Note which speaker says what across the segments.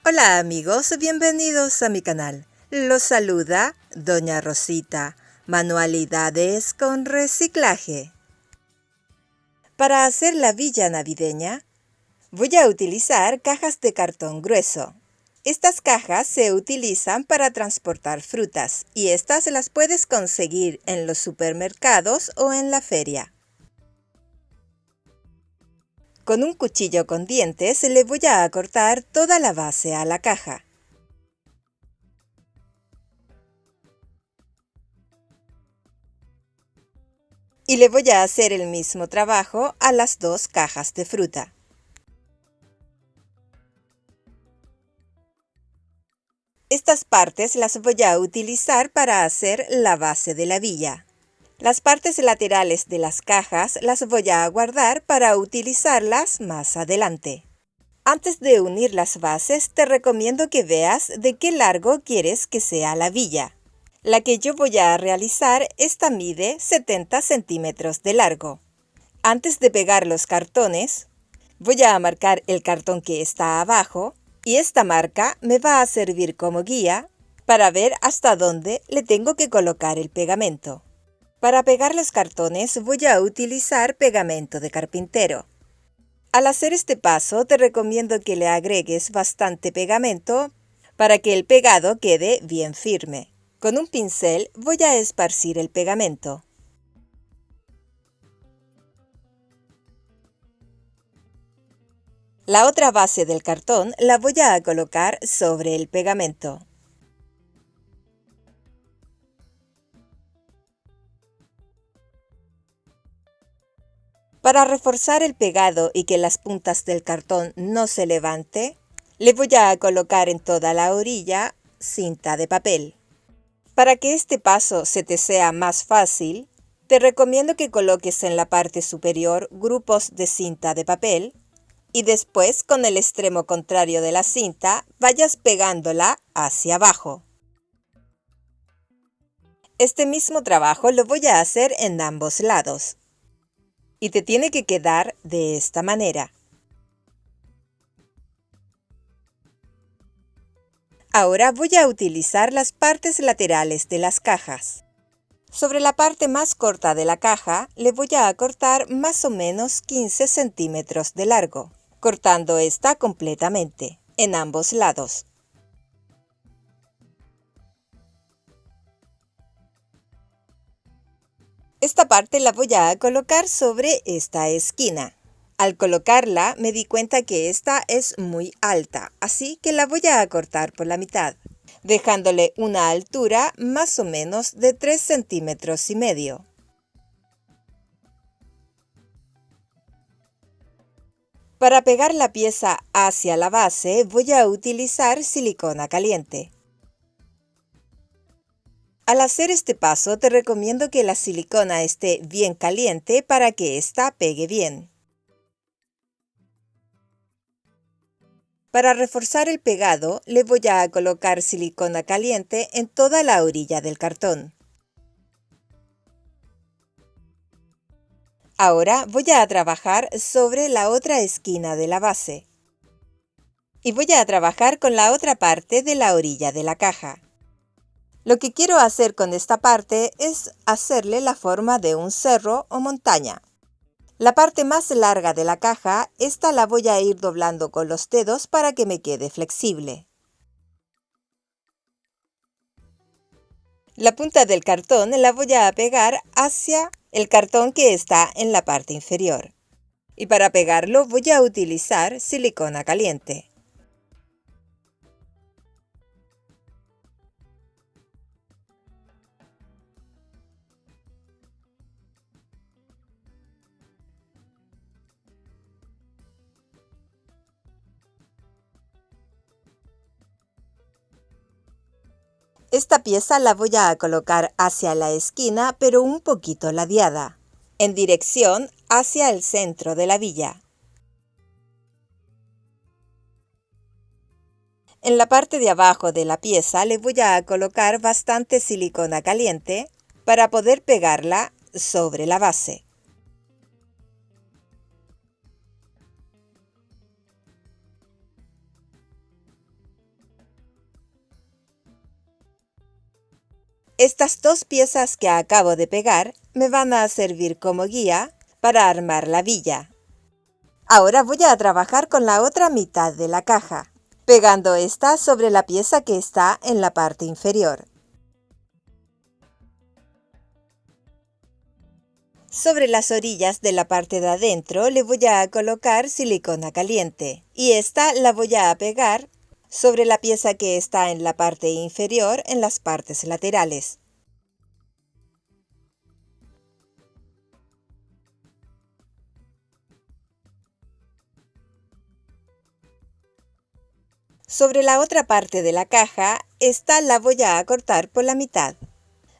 Speaker 1: Hola amigos, bienvenidos a mi canal. Los saluda Doña Rosita, Manualidades con Reciclaje. Para hacer la villa navideña, voy a utilizar cajas de cartón grueso. Estas cajas se utilizan para transportar frutas y estas las puedes conseguir en los supermercados o en la feria. Con un cuchillo con dientes le voy a cortar toda la base a la caja. Y le voy a hacer el mismo trabajo a las dos cajas de fruta. Estas partes las voy a utilizar para hacer la base de la villa. Las partes laterales de las cajas las voy a guardar para utilizarlas más adelante. Antes de unir las bases, te recomiendo que veas de qué largo quieres que sea la villa. La que yo voy a realizar, esta mide 70 centímetros de largo. Antes de pegar los cartones, voy a marcar el cartón que está abajo y esta marca me va a servir como guía para ver hasta dónde le tengo que colocar el pegamento. Para pegar los cartones voy a utilizar pegamento de carpintero. Al hacer este paso te recomiendo que le agregues bastante pegamento para que el pegado quede bien firme. Con un pincel voy a esparcir el pegamento. La otra base del cartón la voy a colocar sobre el pegamento. Para reforzar el pegado y que las puntas del cartón no se levante, le voy a colocar en toda la orilla cinta de papel. Para que este paso se te sea más fácil, te recomiendo que coloques en la parte superior grupos de cinta de papel y después con el extremo contrario de la cinta vayas pegándola hacia abajo. Este mismo trabajo lo voy a hacer en ambos lados y te tiene que quedar de esta manera. Ahora voy a utilizar las partes laterales de las cajas. Sobre la parte más corta de la caja le voy a cortar más o menos 15 centímetros de largo, cortando esta completamente, en ambos lados. Esta parte la voy a colocar sobre esta esquina. Al colocarla me di cuenta que esta es muy alta, así que la voy a cortar por la mitad, dejándole una altura más o menos de 3,5 centímetros. Para pegar la pieza hacia la base voy a utilizar silicona caliente. Al hacer este paso te recomiendo que la silicona esté bien caliente para que ésta pegue bien. Para reforzar el pegado le voy a colocar silicona caliente en toda la orilla del cartón. Ahora voy a trabajar sobre la otra esquina de la base. Y voy a trabajar con la otra parte de la orilla de la caja. Lo que quiero hacer con esta parte es hacerle la forma de un cerro o montaña. La parte más larga de la caja, esta la voy a ir doblando con los dedos para que me quede flexible. La punta del cartón la voy a pegar hacia el cartón que está en la parte inferior. Y para pegarlo voy a utilizar silicona caliente. Esta pieza la voy a colocar hacia la esquina, pero un poquito ladeada, en dirección hacia el centro de la villa. En la parte de abajo de la pieza le voy a colocar bastante silicona caliente para poder pegarla sobre la base. Estas dos piezas que acabo de pegar me van a servir como guía para armar la villa. Ahora voy a trabajar con la otra mitad de la caja, pegando esta sobre la pieza que está en la parte inferior. Sobre las orillas de la parte de adentro le voy a colocar silicona caliente y esta la voy a pegar sobre la pieza que está en la parte inferior en las partes laterales. Sobre la otra parte de la caja, esta la voy a cortar por la mitad,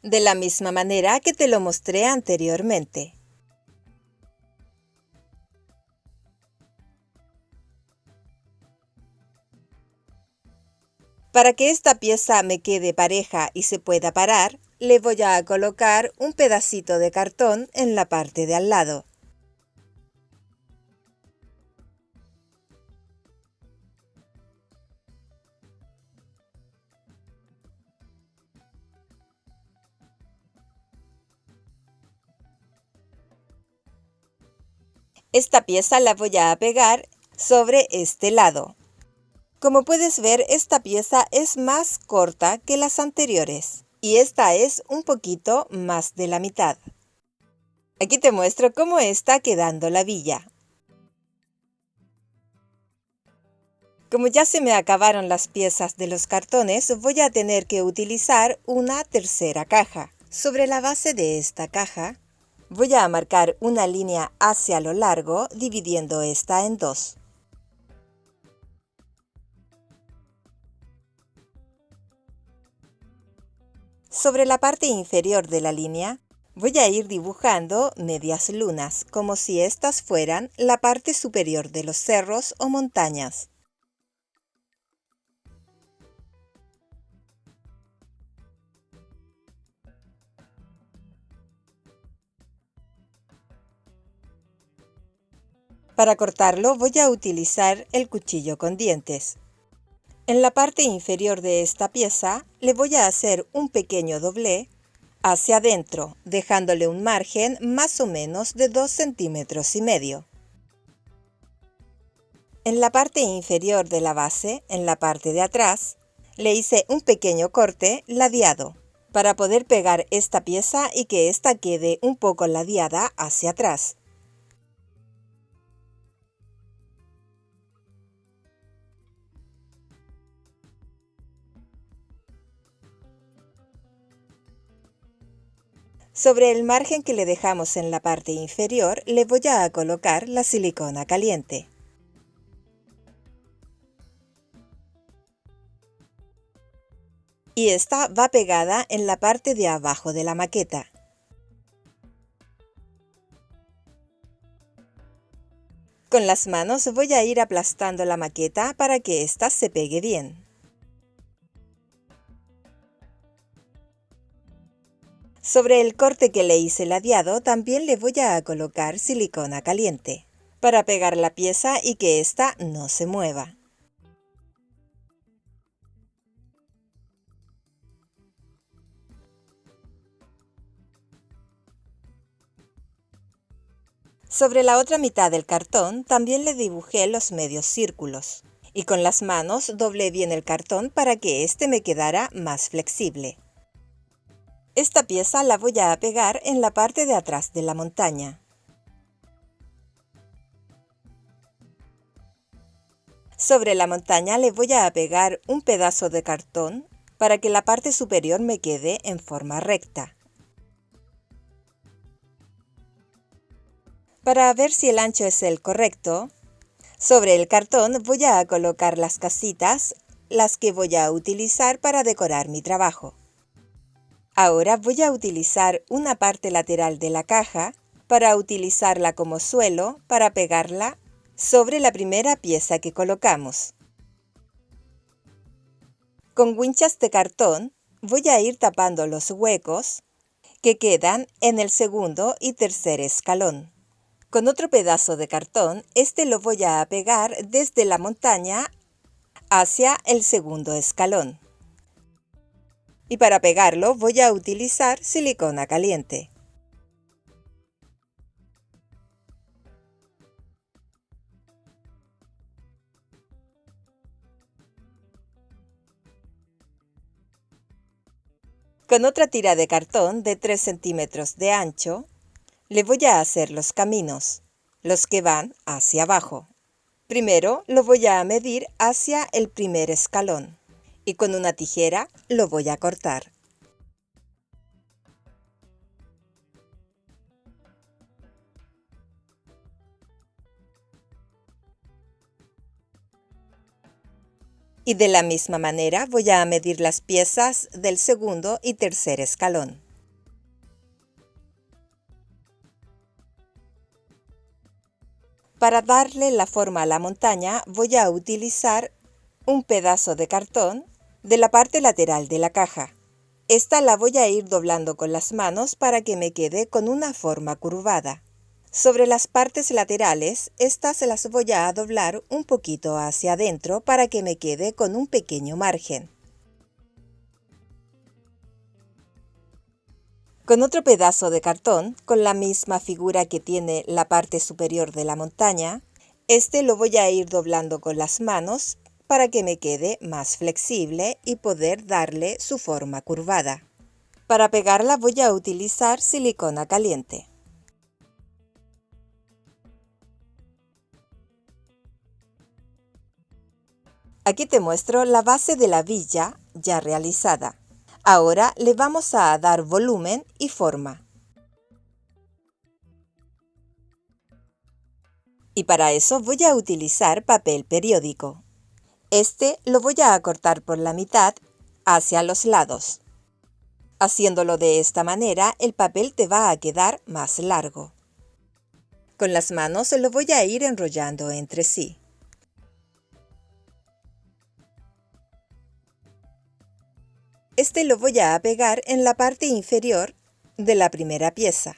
Speaker 1: de la misma manera que te lo mostré anteriormente. Para que esta pieza me quede pareja y se pueda parar, le voy a colocar un pedacito de cartón en la parte de al lado. Esta pieza la voy a pegar sobre este lado. Como puedes ver, esta pieza es más corta que las anteriores y esta es un poquito más de la mitad. Aquí te muestro cómo está quedando la villa. Como ya se me acabaron las piezas de los cartones, voy a tener que utilizar una tercera caja. Sobre la base de esta caja, voy a marcar una línea hacia lo largo, dividiendo esta en dos. Sobre la parte inferior de la línea, voy a ir dibujando medias lunas, como si estas fueran la parte superior de los cerros o montañas. Para cortarlo voy a utilizar el cuchillo con dientes. En la parte inferior de esta pieza le voy a hacer un pequeño doblez hacia adentro, dejándole un margen más o menos de 2,5 centímetros. En la parte inferior de la base, en la parte de atrás, le hice un pequeño corte ladeado para poder pegar esta pieza y que ésta quede un poco ladeada hacia atrás. Sobre el margen que le dejamos en la parte inferior le voy a colocar la silicona caliente. Y esta va pegada en la parte de abajo de la maqueta. Con las manos voy a ir aplastando la maqueta para que ésta se pegue bien. Sobre el corte que le hice ladeado también le voy a colocar silicona caliente para pegar la pieza y que ésta no se mueva. Sobre la otra mitad del cartón también le dibujé los medios círculos y con las manos doblé bien el cartón para que este me quedara más flexible. Esta pieza la voy a pegar en la parte de atrás de la montaña. Sobre la montaña le voy a pegar un pedazo de cartón para que la parte superior me quede en forma recta. Para ver si el ancho es el correcto, sobre el cartón voy a colocar las casitas, las que voy a utilizar para decorar mi trabajo. Ahora voy a utilizar una parte lateral de la caja para utilizarla como suelo para pegarla sobre la primera pieza que colocamos. Con winchas de cartón voy a ir tapando los huecos que quedan en el segundo y tercer escalón. Con otro pedazo de cartón, este lo voy a pegar desde la montaña hacia el segundo escalón. Y para pegarlo voy a utilizar silicona caliente. Con otra tira de cartón de 3 centímetros de ancho, le voy a hacer los caminos, los que van hacia abajo. Primero lo voy a medir hacia el primer escalón y con una tijera lo voy a cortar. Y de la misma manera voy a medir las piezas del segundo y tercer escalón. Para darle la forma a la montaña voy a utilizar un pedazo de cartón de la parte lateral de la caja. Esta la voy a ir doblando con las manos para que me quede con una forma curvada. Sobre las partes laterales, estas las voy a doblar un poquito hacia adentro para que me quede con un pequeño margen. Con otro pedazo de cartón, con la misma figura que tiene la parte superior de la montaña, este lo voy a ir doblando con las manos para que me quede más flexible y poder darle su forma curvada. Para pegarla voy a utilizar silicona caliente. Aquí te muestro la base de la villa ya realizada. Ahora le vamos a dar volumen y forma. Y para eso voy a utilizar papel periódico. Este lo voy a cortar por la mitad hacia los lados. Haciéndolo de esta manera, el papel te va a quedar más largo. Con las manos lo voy a ir enrollando entre sí. Este lo voy a pegar en la parte inferior de la primera pieza.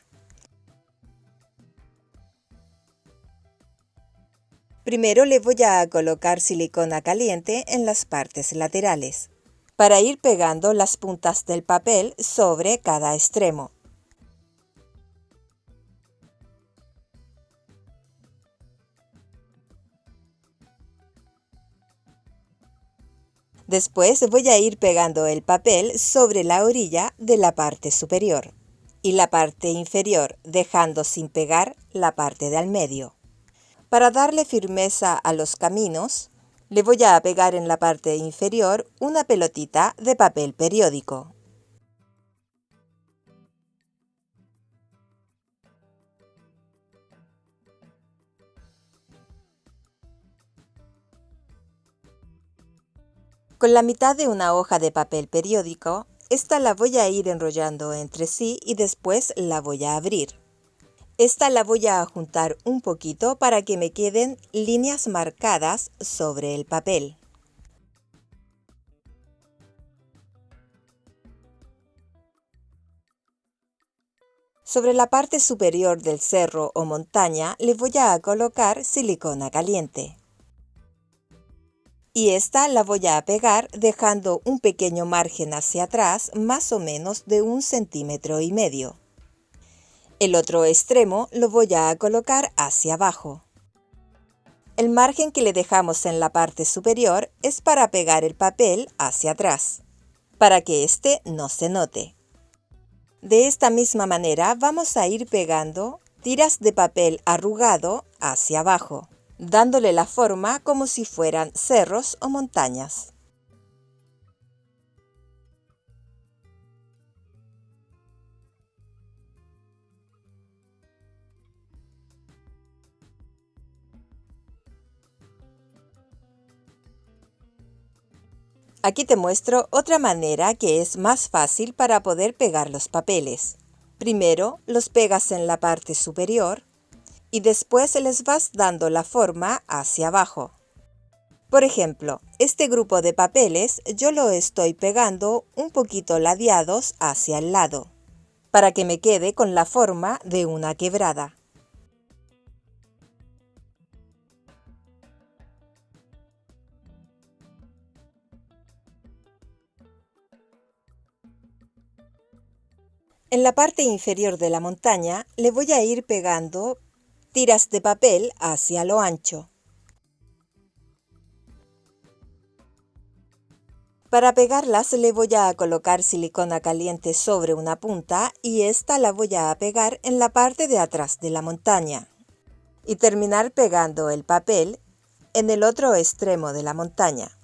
Speaker 1: Primero le voy a colocar silicona caliente en las partes laterales, para ir pegando las puntas del papel sobre cada extremo. Después voy a ir pegando el papel sobre la orilla de la parte superior y la parte inferior, dejando sin pegar la parte del medio. Para darle firmeza a los caminos, le voy a pegar en la parte inferior una pelotita de papel periódico. Con la mitad de una hoja de papel periódico, esta la voy a ir enrollando entre sí y después la voy a abrir. Esta la voy a juntar un poquito para que me queden líneas marcadas sobre el papel. Sobre la parte superior del cerro o montaña le voy a colocar silicona caliente. Y esta la voy a pegar dejando un pequeño margen hacia atrás, más o menos de 1,5 centímetros. El otro extremo lo voy a colocar hacia abajo. El margen que le dejamos en la parte superior es para pegar el papel hacia atrás, para que este no se note. De esta misma manera vamos a ir pegando tiras de papel arrugado hacia abajo, dándole la forma como si fueran cerros o montañas. Aquí te muestro otra manera que es más fácil para poder pegar los papeles. Primero los pegas en la parte superior y después les vas dando la forma hacia abajo. Por ejemplo, este grupo de papeles yo lo estoy pegando un poquito ladeados hacia el lado, para que me quede con la forma de una quebrada. En la parte inferior de la montaña le voy a ir pegando tiras de papel hacia lo ancho. Para pegarlas le voy a colocar silicona caliente sobre una punta y esta la voy a pegar en la parte de atrás de la montaña. Y terminar pegando el papel en el otro extremo de la montaña.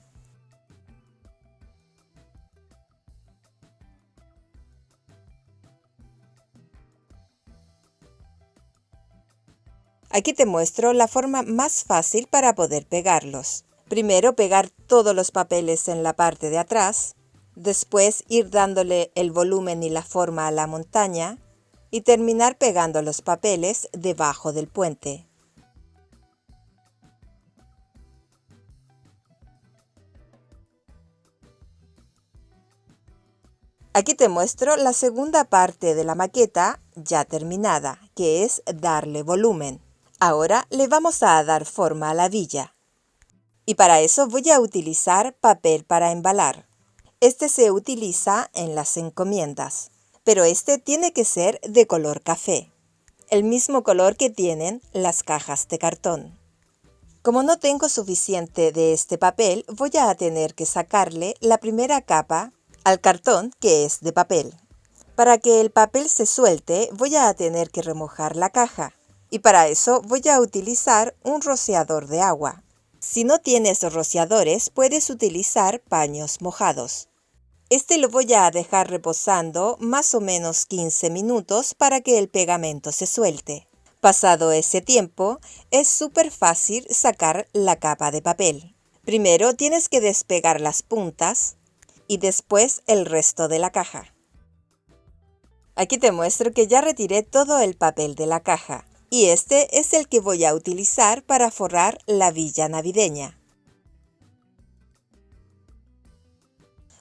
Speaker 1: Aquí te muestro la forma más fácil para poder pegarlos. Primero pegar todos los papeles en la parte de atrás, después ir dándole el volumen y la forma a la montaña y terminar pegando los papeles debajo del puente. Aquí te muestro la segunda parte de la maqueta ya terminada, que es darle volumen. Ahora le vamos a dar forma a la villa. Y para eso voy a utilizar papel para embalar. Este se utiliza en las encomiendas, pero este tiene que ser de color café, el mismo color que tienen las cajas de cartón. Como no tengo suficiente de este papel, voy a tener que sacarle la primera capa al cartón, que es de papel. Para que el papel se suelte, voy a tener que remojar la caja. Y para eso voy a utilizar un rociador de agua. Si no tienes rociadores, puedes utilizar paños mojados. Este lo voy a dejar reposando más o menos 15 minutos para que el pegamento se suelte. Pasado ese tiempo, es súper fácil sacar la capa de papel. Primero tienes que despegar las puntas y después el resto de la caja. Aquí te muestro que ya retiré todo el papel de la caja y este es el que voy a utilizar para forrar la villa navideña.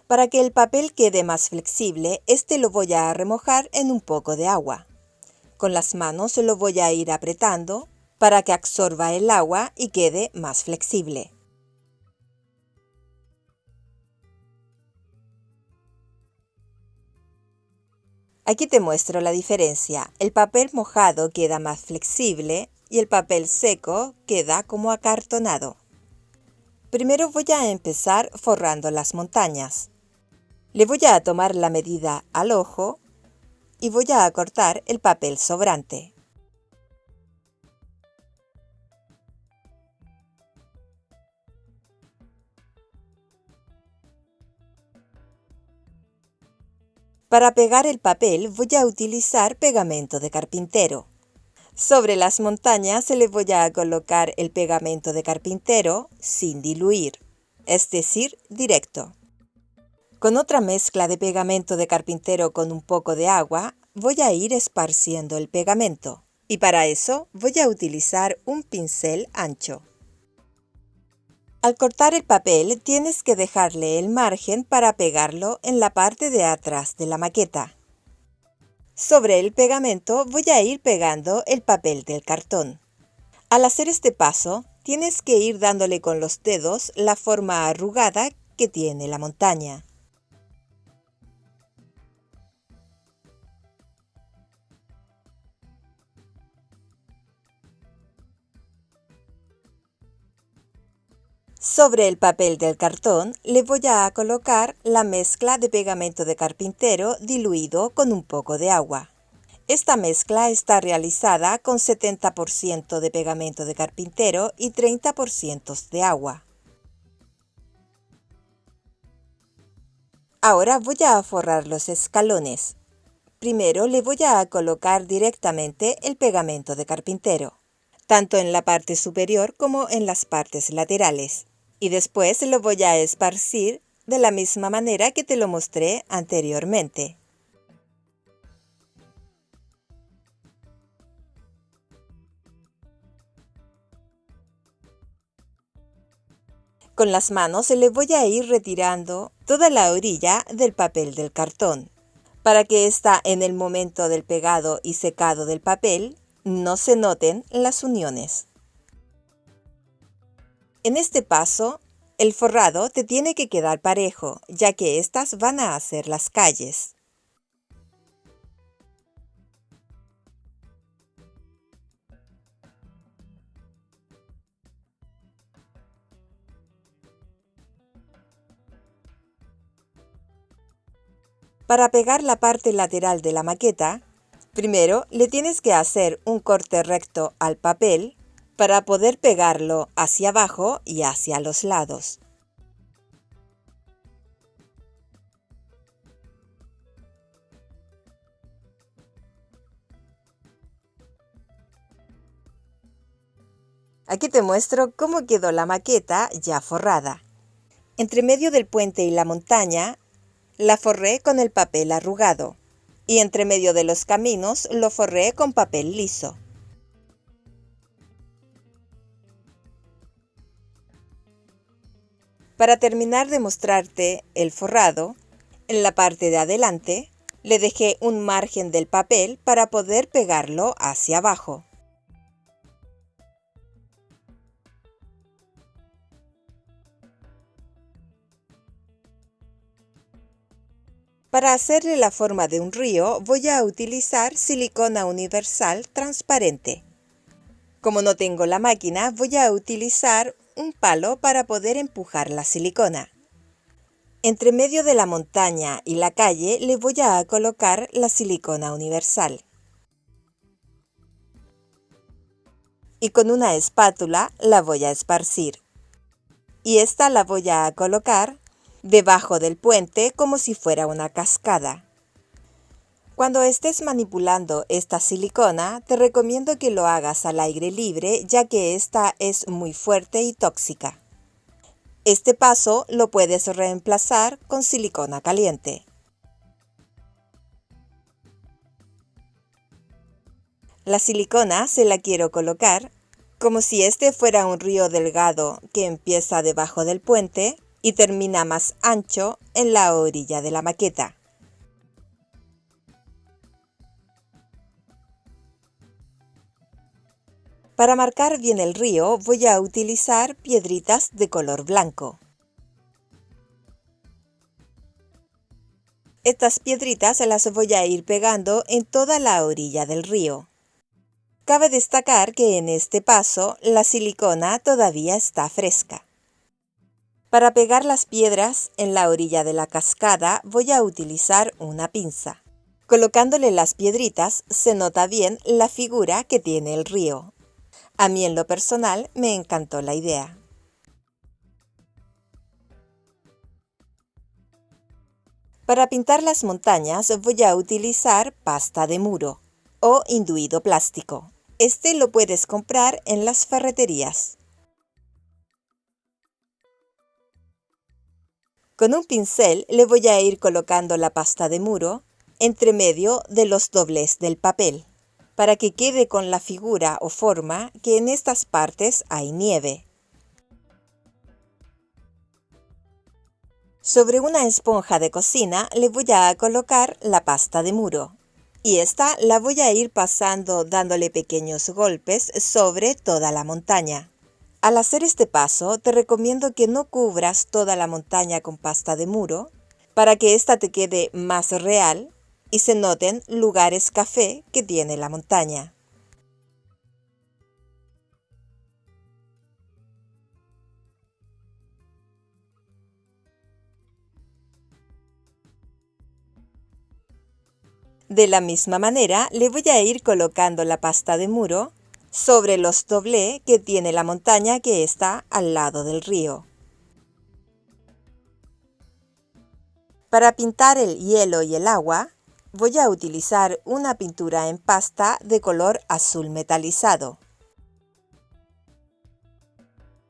Speaker 1: Para que el papel quede más flexible, este lo voy a remojar en un poco de agua. Con las manos lo voy a ir apretando para que absorba el agua y quede más flexible. Aquí te muestro la diferencia. El papel mojado queda más flexible y el papel seco queda como acartonado. Primero voy a empezar forrando las montañas. Le voy a tomar la medida al ojo y voy a cortar el papel sobrante. Para pegar el papel voy a utilizar pegamento de carpintero. Sobre las montañas se le voy a colocar el pegamento de carpintero sin diluir, es decir, directo. Con otra mezcla de pegamento de carpintero con un poco de agua, voy a ir esparciendo el pegamento. Y para eso voy a utilizar un pincel ancho. Al cortar el papel tienes que dejarle el margen para pegarlo en la parte de atrás de la maqueta. Sobre el pegamento voy a ir pegando el papel del cartón. Al hacer este paso, tienes que ir dándole con los dedos la forma arrugada que tiene la montaña. Sobre el papel del cartón le voy a colocar la mezcla de pegamento de carpintero diluido con un poco de agua. Esta mezcla está realizada con 70% de pegamento de carpintero y 30% de agua. Ahora voy a forrar los escalones. Primero le voy a colocar directamente el pegamento de carpintero, tanto en la parte superior como en las partes laterales. Y después lo voy a esparcir de la misma manera que te lo mostré anteriormente. Con las manos le voy a ir retirando toda la orilla del papel del cartón, para que ésta en el momento del pegado y secado del papel no se noten las uniones. En este paso, el forrado te tiene que quedar parejo, ya que estas van a hacer las calles. Para pegar la parte lateral de la maqueta, primero le tienes que hacer un corte recto al papel para poder pegarlo hacia abajo y hacia los lados. Aquí te muestro cómo quedó la maqueta ya forrada. Entre medio del puente y la montaña, la forré con el papel arrugado y entre medio de los caminos lo forré con papel liso. Para terminar de mostrarte el forrado, en la parte de adelante le dejé un margen del papel para poder pegarlo hacia abajo. Para hacerle la forma de un río voy a utilizar silicona universal transparente. Como no tengo la máquina, voy a utilizar un palo para poder empujar la silicona. Entre medio de la montaña y la calle le voy a colocar la silicona universal. Y con una espátula la voy a esparcir. Y esta la voy a colocar debajo del puente como si fuera una cascada. Cuando estés manipulando esta silicona, te recomiendo que lo hagas al aire libre, ya que esta es muy fuerte y tóxica. Este paso lo puedes reemplazar con silicona caliente. La silicona se la quiero colocar como si este fuera un río delgado que empieza debajo del puente y termina más ancho en la orilla de la maqueta. Para marcar bien el río voy a utilizar piedritas de color blanco. Estas piedritas las voy a ir pegando en toda la orilla del río. Cabe destacar que en este paso la silicona todavía está fresca. Para pegar las piedras en la orilla de la cascada voy a utilizar una pinza. Colocándole las piedritas se nota bien la figura que tiene el río. A mí en lo personal me encantó la idea. Para pintar las montañas voy a utilizar pasta de muro o induido plástico. Este lo puedes comprar en las ferreterías. Con un pincel le voy a ir colocando la pasta de muro entre medio de los doblez del papel, para que quede con la figura o forma que en estas partes hay nieve. Sobre una esponja de cocina le voy a colocar la pasta de muro y esta la voy a ir pasando dándole pequeños golpes sobre toda la montaña. Al hacer este paso te recomiendo que no cubras toda la montaña con pasta de muro para que ésta te quede más real y se noten lugares café que tiene la montaña. De la misma manera le voy a ir colocando la pasta de muro sobre los doblez que tiene la montaña que está al lado del río. Para pintar el hielo y el agua, voy a utilizar una pintura en pasta de color azul metalizado.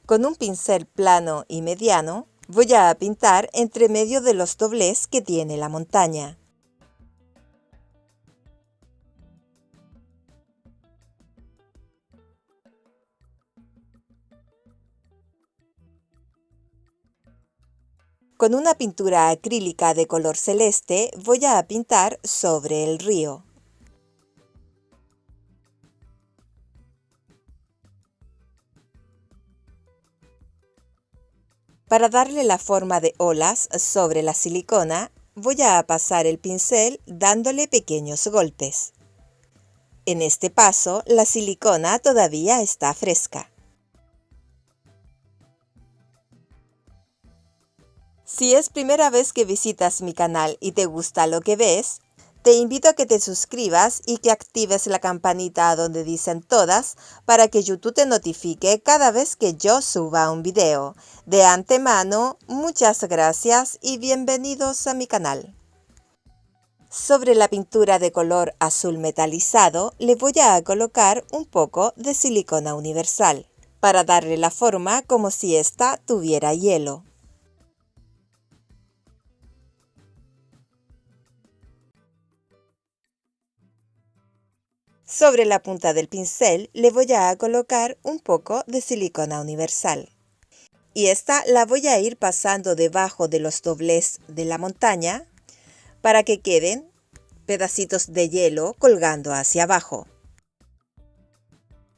Speaker 1: Con un pincel plano y mediano, voy a pintar entre medio de los doblez que tiene la montaña. Con una pintura acrílica de color celeste voy a pintar sobre el río. Para darle la forma de olas sobre la silicona, voy a pasar el pincel dándole pequeños golpes. En este paso, la silicona todavía está fresca. Si es primera vez que visitas mi canal y te gusta lo que ves, te invito a que te suscribas y que actives la campanita donde dicen todas para que YouTube te notifique cada vez que yo suba un video. De antemano, muchas gracias y bienvenidos a mi canal. Sobre la pintura de color azul metalizado le voy a colocar un poco de silicona universal para darle la forma como si ésta tuviera hielo. Sobre la punta del pincel le voy a colocar un poco de silicona universal. Y esta la voy a ir pasando debajo de los doblez de la montaña para que queden pedacitos de hielo colgando hacia abajo.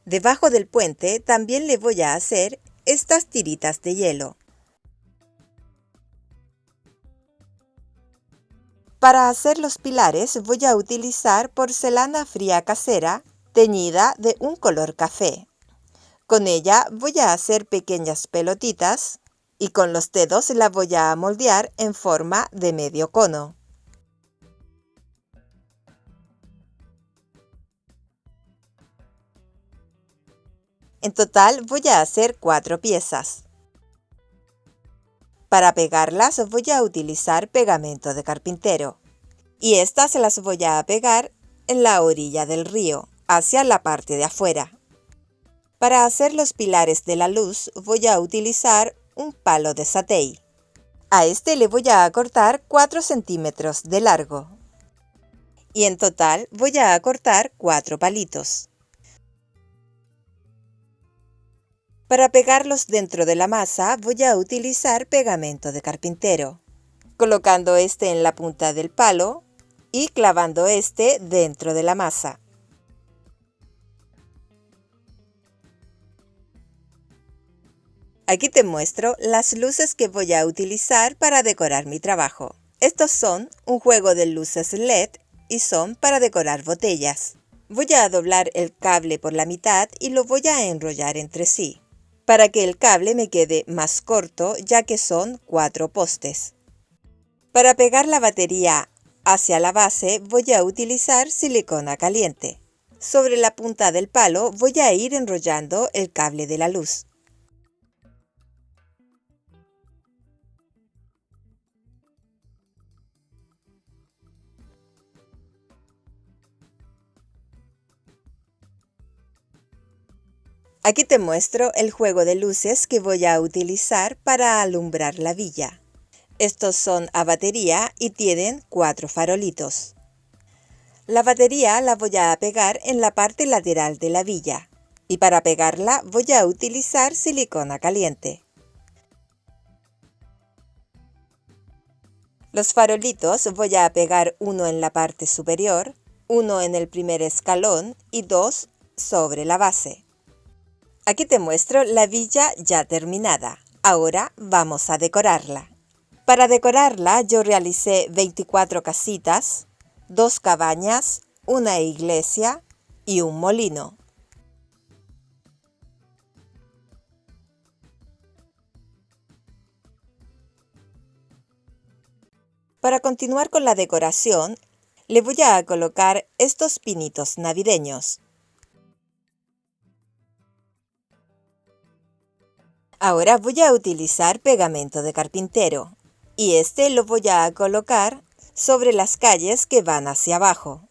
Speaker 1: Debajo del puente también le voy a hacer estas tiritas de hielo. Para hacer los pilares voy a utilizar porcelana fría casera teñida de un color café. Con ella voy a hacer pequeñas pelotitas y con los dedos la voy a moldear en forma de medio cono. En total voy a hacer 4 piezas. Para pegarlas voy a utilizar pegamento de carpintero. Y estas las voy a pegar en la orilla del río, hacia la parte de afuera. Para hacer los pilares de la luz voy a utilizar un palo de satey. A este le voy a cortar 4 centímetros de largo. Y en total voy a cortar 4 palitos. Para pegarlos dentro de la masa voy a utilizar pegamento de carpintero, colocando este en la punta del palo y clavando este dentro de la masa. Aquí te muestro las luces que voy a utilizar para decorar mi trabajo. Estos son un juego de luces LED y son para decorar botellas. Voy a doblar el cable por la mitad y lo voy a enrollar entre sí, para que el cable me quede más corto ya que son 4 postes. Para pegar la batería hacia la base voy a utilizar silicona caliente. Sobre la punta del palo voy a ir enrollando el cable de la luz. Aquí te muestro el juego de luces que voy a utilizar para alumbrar la villa. Estos son a batería y tienen 4 farolitos. La batería la voy a pegar en la parte lateral de la villa y para pegarla voy a utilizar silicona caliente. Los farolitos voy a pegar uno en la parte superior, uno en el primer escalón y 2 sobre la base. Aquí te muestro la villa ya terminada. Ahora vamos a decorarla. Para decorarla yo realicé 24 casitas, 2 cabañas, una iglesia y un molino. Para continuar con la decoración, le voy a colocar estos pinitos navideños. Ahora voy a utilizar pegamento de carpintero y este lo voy a colocar sobre las calles que van hacia abajo.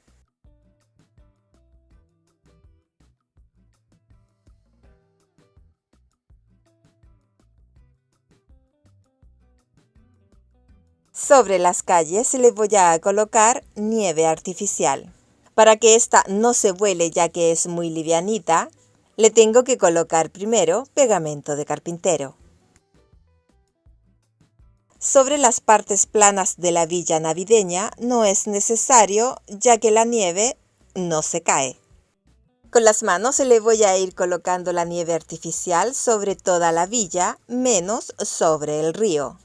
Speaker 1: Sobre las calles le voy a colocar nieve artificial. Para que esta no se vuele ya que es muy livianita, le tengo que colocar primero pegamento de carpintero. Sobre las partes planas de la villa navideña no es necesario ya que la nieve no se cae. Con las manos le voy a ir colocando la nieve artificial sobre toda la villa, menos sobre el río.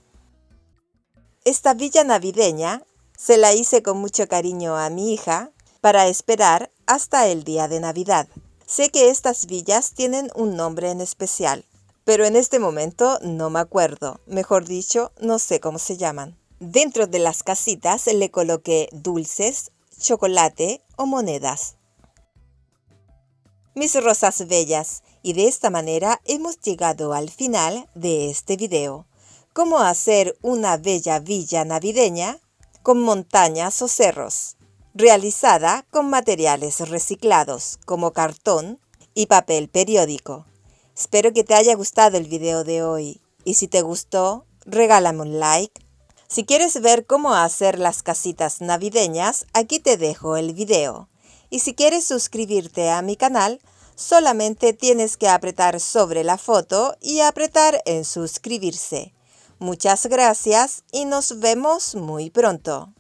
Speaker 1: Esta villa navideña se la hice con mucho cariño a mi hija para esperar hasta el día de Navidad. Sé que estas villas tienen un nombre en especial, pero en este momento no me acuerdo. Mejor dicho, no sé cómo se llaman. Dentro de las casitas le coloqué dulces, chocolate o monedas. Mis rosas bellas, y de esta manera hemos llegado al final de este video. Cómo hacer una bella villa navideña con montañas o cerros, realizada con materiales reciclados como cartón y papel periódico. Espero que te haya gustado el video de hoy, y si te gustó, regálame un like. Si quieres ver cómo hacer las casitas navideñas, aquí te dejo el video. Y si quieres suscribirte a mi canal, solamente tienes que apretar sobre la foto y apretar en suscribirse. Muchas gracias y nos vemos muy pronto.